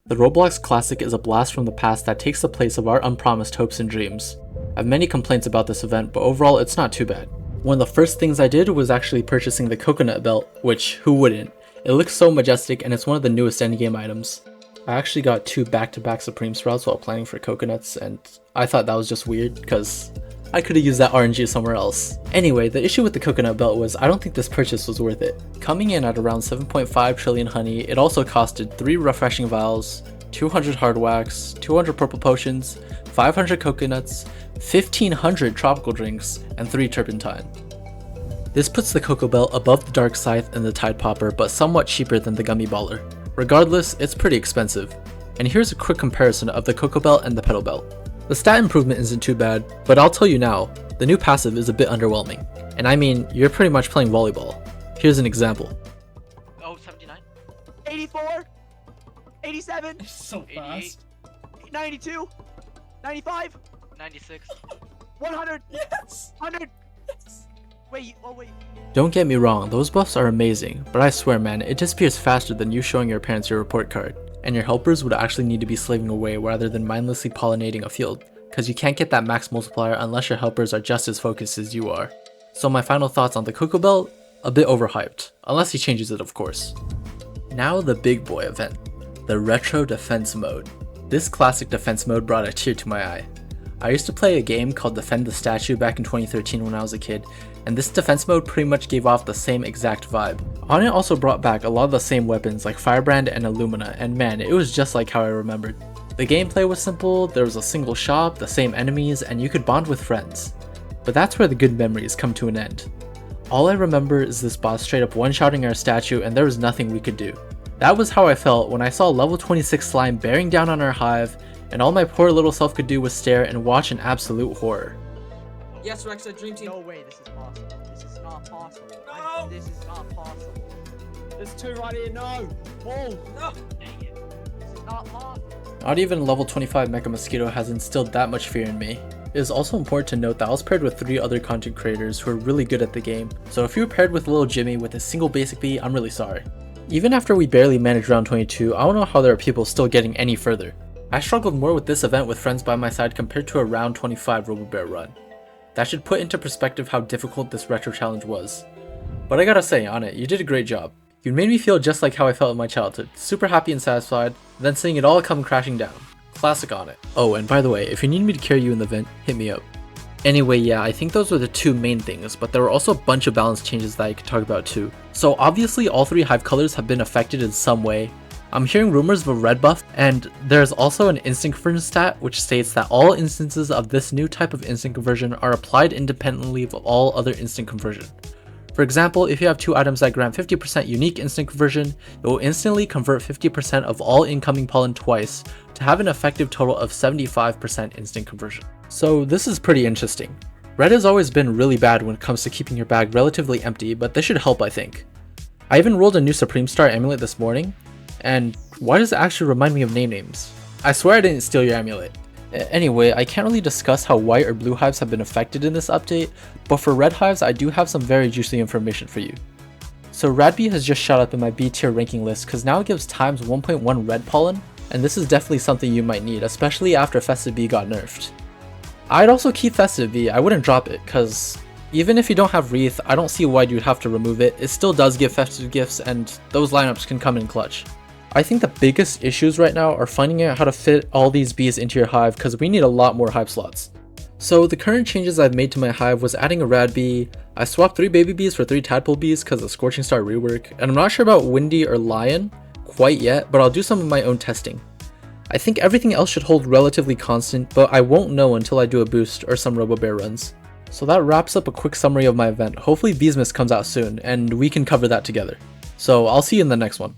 The Roblox Classic is a blast from the past that takes the place of our unpromised hopes and dreams. I have many complaints about this event, but overall it's not too bad. One of the first things I did was actually purchasing the coconut belt, which who wouldn't? It looks so majestic and it's one of the newest endgame items. I actually got 2 back-to-back Supreme Sprouts while planning for coconuts, and I thought that was just weird because I could have used that RNG somewhere else. Anyway, the issue with the coconut belt was I don't think this purchase was worth it. Coming in at around 7.5 trillion honey, it also costed 3 refreshing vials, 200 hard wax, 200 purple potions, 500 coconuts, 1500 tropical drinks, and 3 turpentine. This puts the Cocoa Belt above the Dark Scythe and the Tide Popper, but somewhat cheaper than the Gummy Baller. Regardless, it's pretty expensive. And here's a quick comparison of the Cocoa Belt and the Petal Belt. The stat improvement isn't too bad, but I'll tell you now, the new passive is a bit underwhelming. And I mean, you're pretty much playing volleyball. Here's an example. Oh, 79? 84, 87, So 88, fast. 92, 95, 96. 100, Yes. 100. Yes. Wait, oh wait. Don't get me wrong, those buffs are amazing, but I swear man, it disappears faster than you showing your parents your report card. And your helpers would actually need to be slaving away rather than mindlessly pollinating a field, cause you can't get that max multiplier unless your helpers are just as focused as you are. So my final thoughts on the Cocoa Belt, a bit overhyped, unless he changes it of course. Now the big boy event, the Retro Defense Mode. This classic defense mode brought a tear to my eye. I used to play a game called Defend the Statue back in 2013 when I was a kid, and this defense mode pretty much gave off the same exact vibe. On it also brought back a lot of the same weapons like Firebrand and Illumina, and man, it was just like how I remembered. The gameplay was simple, there was a single shop, the same enemies, and you could bond with friends. But that's where the good memories come to an end. All I remember is this boss straight up one-shotting our statue and there was nothing we could do. That was how I felt when I saw level 26 slime bearing down on our hive, and all my poor little self could do was stare and watch in absolute horror. Yes, Rex, a dream team. No way, this is possible. This is not possible. No! This is not possible. There's 2 right here. No. Ball. No. Dang it. This is not possible. Not even level 25 Mecha Mosquito has instilled that much fear in me. It is also important to note that I was paired with 3 other content creators who are really good at the game, so if you were paired with little Jimmy with a single basic B, I'm really sorry. Even after we barely managed round 22, I don't know how there are people still getting any further. I struggled more with this event with friends by my side compared to a round 25 RoboBear run. That should put into perspective how difficult this retro challenge was. But I gotta say, on it, you did a great job. You made me feel just like how I felt in my childhood, super happy and satisfied, then seeing it all come crashing down. Classic on it. Oh, and by the way, if you need me to carry you in the event, hit me up. Anyway, yeah, I think those were the 2 main things, but there were also a bunch of balance changes that I could talk about too. So obviously all 3 hive colors have been affected in some way. I'm hearing rumors of a red buff, and there's also an instant conversion stat which states that all instances of this new type of instant conversion are applied independently of all other instant conversion. For example, if you have 2 items that grant 50% unique instant conversion, it will instantly convert 50% of all incoming pollen twice to have an effective total of 75% instant conversion. So this is pretty interesting. Red has always been really bad when it comes to keeping your bag relatively empty, but this should help I think. I even rolled a new Supreme Star amulet this morning, and why does it actually remind me of names? I swear I didn't steal your amulet. Anyway, I can't really discuss how white or blue hives have been affected in this update, but for red hives I do have some very juicy information for you. So Radbee has just shot up in my B tier ranking list because now it gives times 1.1 red pollen, and this is definitely something you might need, especially after Festive Bee got nerfed. I'd also keep Festive Bee, I wouldn't drop it, cause even if you don't have Wreath, I don't see why you'd have to remove it. It still does give festive gifts and those lineups can come in clutch. I think the biggest issues right now are finding out how to fit all these bees into your hive because we need a lot more hive slots. So the current changes I've made to my hive was adding a rad bee, I swapped 3 baby bees for 3 tadpole bees because of Scorching Star rework, and I'm not sure about Windy or Lion quite yet, but I'll do some of my own testing. I think everything else should hold relatively constant, but I won't know until I do a boost or some RoboBear runs. So that wraps up a quick summary of my event. Hopefully Beesmas comes out soon, and we can cover that together. So I'll see you in the next one.